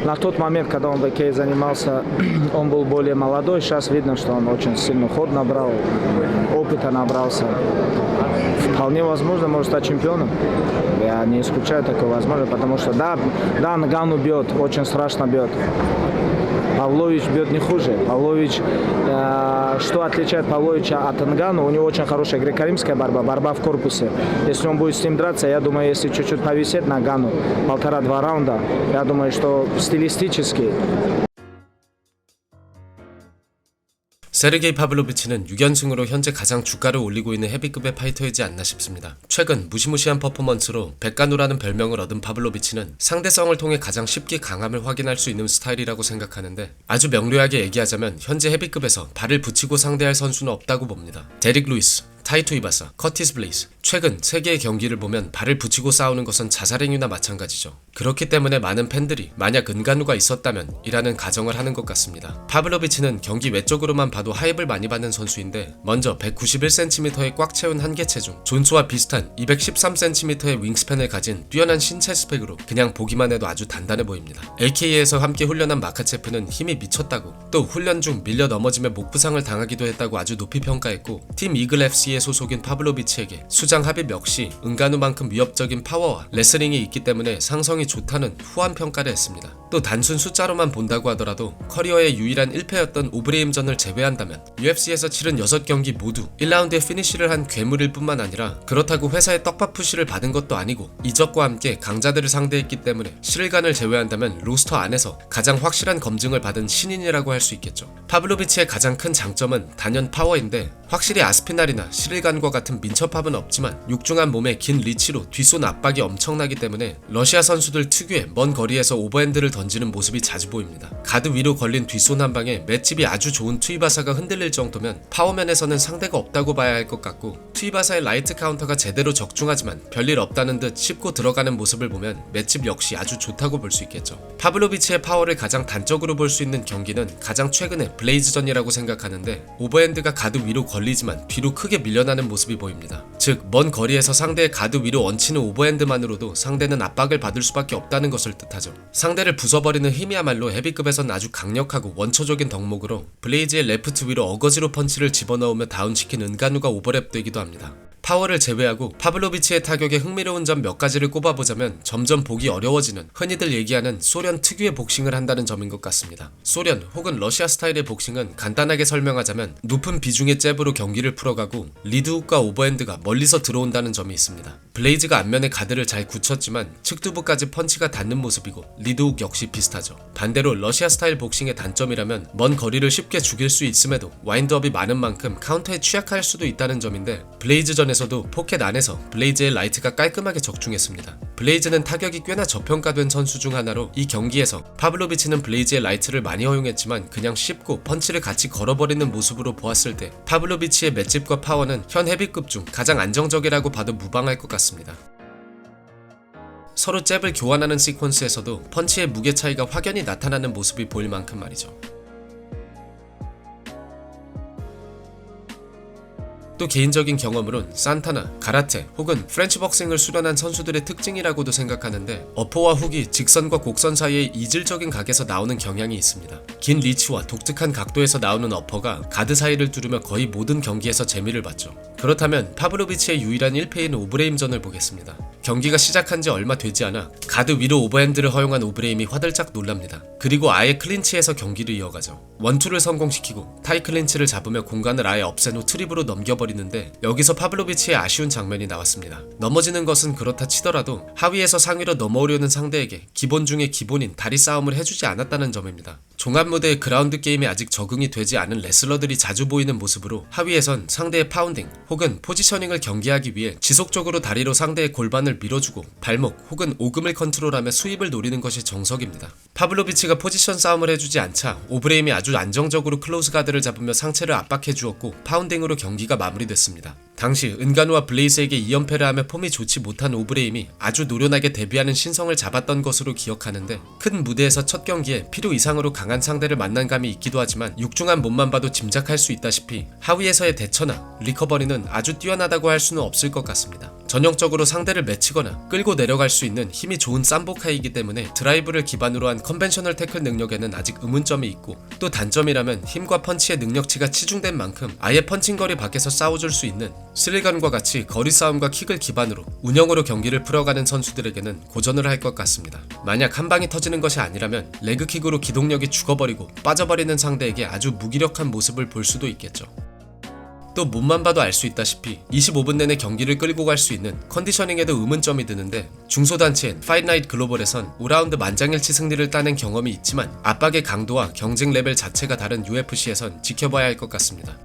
На тот момент, когда он в ВК занимался, он был более молодой. Сейчас видно, что он очень сильно ход набрал, опыта набрался. Вполне возможно, может стать чемпионом. Я не исключаю такой возможности, потому что да, Нгану бьет, очень страшно бьет. Павлович бьет не хуже. Павлович, что отличает Павловича от Нгану, у него очень хорошая греко-римская борьба в корпусе. Если он будет с ним драться, я думаю, если чуть-чуть повисеть на Нгану, 1,5-2 раунда, я думаю, что стилистически. 세르게이 파블로비치는 6연승으로 현재 가장 주가를 올리고 있는 헤비급의 파이터이지 않나 싶습니다. 최근 무시무시한 퍼포먼스로 백간우라는 별명을 얻은 파블로비치는 상대성을 통해 가장 쉽게 강함을 확인할 수 있는 스타일이라고 생각하는데, 아주 명료하게 얘기하자면 현재 헤비급에서 발을 붙이고 상대할 선수는 없다고 봅니다. 데릭 루이스, 타이투 이바사, 커티스 블레이스, 최근 세계의 경기를 보면 발을 붙이고 싸우는 것은 자살행위나 마찬가지죠. 그렇기 때문에 많은 팬들이 만약 은간우가 있었다면 이라는 가정을 하는 것 같습니다. 파블로비치는 경기 외적으로만 봐도 하입을 많이 받는 선수인데, 먼저 191cm의 꽉 채운 한계체중, 존스와 비슷한 213cm의 윙스팬을 가진 뛰어난 신체 스펙으로 그냥 보기만 해도 아주 단단해 보입니다. AK에서 함께 훈련한 마카체프는 힘이 미쳤다고, 또 훈련 중 밀려 넘어지며 목 부상을 당하기도 했다고 아주 높이 평가했고, 팀 이글 FC의 소속인 파블로비치에게 수장 합입 역시 은간우만큼 위협적인 파워와 레슬링이 있기 때문에 상성이 좋다는 후한 평가를 했습니다. 또 단순 숫자로만 본다고 하더라도 커리어의 유일한 1패였던 오브레임전을 제외한다면 UFC에서 치른 6경기 모두 1라운드에 피니쉬를 한 괴물일 뿐만 아니라, 그렇다고 회사의 떡밥 푸시를 받은 것도 아니고 이적과 함께 강자들을 상대했기 때문에 시를간을 제외한다면 로스터 안에서 가장 확실한 검증을 받은 신인이라고 할 수 있겠죠. 파블로비치의 가장 큰 장점은 단연 파워인데, 확실히 아스피날이나 시를간과 같은 민첩함은 없지만 육중한 몸에 긴 리치로 뒷손 압박이 엄청나기 때문에 러시아 선수들 특유의 먼 거리에서 오버핸드를 던지는 모습이 자주 보입니다. 가드 위로 걸린 뒷손 한 방에 맷집이 아주 좋은 투이바사가 흔들릴 정도면 파워면에서는 상대가 없다고 봐야 할 것 같고, 투이바사의 라이트 카운터가 제대로 적중하지만 별일 없다는 듯 씹고 들어가는 모습을 보면 맷집 역시 아주 좋다고 볼 수 있겠죠. 파블로비치의 파워를 가장 단적으로 볼 수 있는 경기는 가장 최근의 블레이즈전이라고 생각하는데, 오버핸드가 가드 위로 걸리지만 뒤로 크게 밀려나는 모습이 보입니다. 즉, 먼 거리에서 상대의 가드 위로 얹히는 오버핸드만으로도 상대는 압박을 받을 수밖에 없다는 것을 뜻하죠. 상대를 부숴버리는 힘이야말로 헤비급에선 아주 강력하고 원초적인 덕목으로, 블레이즈의 레프트 위로 어거지로 펀치를 집어넣으며 다운시킨 은간우가 오버랩 되기도 합니다. 파워를 제외하고 파블로비치의 타격에 흥미로운 점 몇 가지를 꼽아보자면, 점점 보기 어려워지는 흔히들 얘기하는 소련 특유의 복싱을 한다는 점인 것 같습니다. 소련 혹은 러시아 스타일의 복싱은 간단하게 설명하자면 높은 비중의 잽으로 경기를 풀어가고 리드훅과 오버핸드가 멀리서 들어온다는 점이 있습니다. 블레이즈가 앞면에 가드를 잘 굳혔지만 측두부까지 펀치가 닿는 모습이고, 리드훅 역시 비슷하죠. 반대로 러시아 스타일 복싱의 단점이라면 먼 거리를 쉽게 죽일 수 있음에도 와인드업이 많은 만큼 카운터에 취약할 수도 있다는 점인데, 블레이즈전에서도 포켓 안에서 블레이즈의 라이트가 깔끔하게 적중했습니다. 블레이즈는 타격이 꽤나 저평가된 선수 중 하나로, 이 경기에서 파블로비치는 블레이즈의 라이트를 많이 허용했지만 그냥 씹고 펀치를 같이 걸어버리는 모습으로 보았을 때 파블로비치의 맷집과 파워는 현 헤비급 중 가장 안정적이라고 봐도 무방할 것 같습니다. 서로 잽을 교환하는 시퀀스에서도 펀치의 무게 차이가 확연히 나타나는 모습이 보일 만큼 말이죠. 또 개인적인 경험으론 산타나, 가라테 혹은 프렌치 복싱을 수련한 선수들의 특징이라고도 생각하는데, 어퍼와 훅이 직선과 곡선 사이의 이질적인 각에서 나오는 경향이 있습니다. 긴 리치와 독특한 각도에서 나오는 어퍼가 가드 사이를 뚫으며 거의 모든 경기에서 재미를 봤죠. 그렇다면 파블로비치의 유일한 1패인 오브레임전을 보겠습니다. 경기가 시작한 지 얼마 되지 않아 가드 위로 오버핸드를 허용한 오브레임이 화들짝 놀랍니다. 그리고 아예 클린치에서 경기를 이어가죠. 원투를 성공시키고 타이 클린치를 잡으며 공간을 아예 없앤 후 트립으로 넘겨버리는데, 여기서 파블로비치의 아쉬운 장면이 나왔습니다. 넘어지는 것은 그렇다 치더라도 하위에서 상위로 넘어오려는 상대에게 기본 중의 기본인 다리 싸움을 해주지 않았다는 점입니다. 종합무대의 그라운드 게임에 아직 적응이 되지 않은 레슬러들이 자주 보이는 모습으로, 하위에선 상대의 파운딩 혹은 포지셔닝을 경계하기 위해 지속적으로 다리로 상대의 골반을 밀어주고 발목 혹은 오금을 컨트롤하며 수입을 노리는 것이 정석입니다. 파블로비치가 포지션 싸움을 해주지 않자 오브레임이 아주 안정적으로 클로즈 가드를 잡으며 상체를 압박해 주었고, 파운딩으로 경기가 마무리됐습니다. 당시 은간우와 블레이즈에게 2연패를 하며 폼이 좋지 못한 오브레임이 아주 노련하게 데뷔하는 신성을 잡았던 것으로 기억하는데, 큰 무대에서 첫 경기에 필요 이상으로 강한 상대를 만난 감이 있기도 하지만 육중한 몸만 봐도 짐작할 수 있다시피 하위에서의 대처나 리커버리는 아주 뛰어나다고 할 수는 없을 것 같습니다. 전형적으로 상대를 맺히거나 끌고 내려갈 수 있는 힘이 좋은 쌈보카이기 때문에 드라이브를 기반으로 한 컨벤셔널 태클 능력에는 아직 의문점이 있고, 또 단점이라면 힘과 펀치의 능력치가 치중된 만큼 아예 펀칭거리 밖에서 싸워줄 수 있는 스릴건과 같이 거리 싸움과 킥을 기반으로 운영으로 경기를 풀어가는 선수들에게는 고전을 할 것 같습니다. 만약 한 방이 터지는 것이 아니라면 레그킥으로 기동력이 죽어버리고 빠져버리는 상대에게 아주 무기력한 모습을 볼 수도 있겠죠. 또 몸만 봐도 알 수 있다시피 25분 내내 경기를 끌고 갈 수 있는 컨디셔닝에도 의문점이 드는데, 중소단체인 파이트나이트 글로벌에선 5라운드 만장일치 승리를 따낸 경험이 있지만 압박의 강도와 경쟁 레벨 자체가 다른 UFC에선 지켜봐야 할 것 같습니다.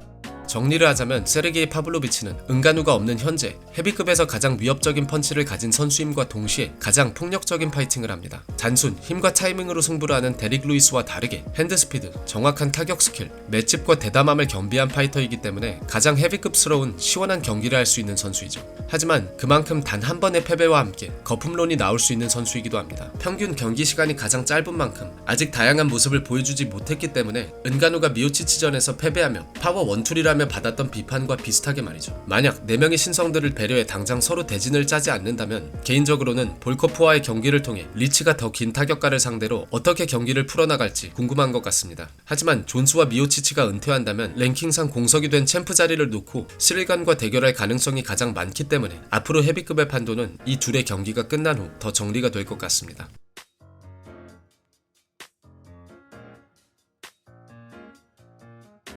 정리를 하자면 세르게이 파블로비치는 은간우가 없는 현재 헤비급에서 가장 위협적인 펀치를 가진 선수임과 동시에 가장 폭력적인 파이팅을 합니다. 단순 힘과 타이밍으로 승부를 하는 데릭 루이스와 다르게 핸드스피드, 정확한 타격 스킬, 맷집과 대담함을 겸비한 파이터이기 때문에 가장 헤비급스러운 시원한 경기를 할 수 있는 선수이죠. 하지만 그만큼 단 한 번의 패배와 함께 거품론이 나올 수 있는 선수이기도 합니다. 평균 경기 시간이 가장 짧은 만큼 아직 다양한 모습을 보여주지 못했기 때문에 은간우가 미오치치전에서 패배하며 파워 원툴이라며 받았던 비판과 비슷하게 말이죠. 만약 4명의 신성들을 배려해 당장 서로 대진을 짜지 않는다면 개인적으로는 볼코프와의 경기를 통해 리치가 더 긴 타격가를 상대로 어떻게 경기를 풀어나갈지 궁금한 것 같습니다. 하지만 존스와 미오치치가 은퇴한다면 랭킹상 공석이 된 챔프 자리를 놓고 스릴간과 대결할 가능성이 가장 많기 때문에 앞으로 헤비급의 판도는 이 둘의 경기가 끝난 후 더 정리가 될 것 같습니다.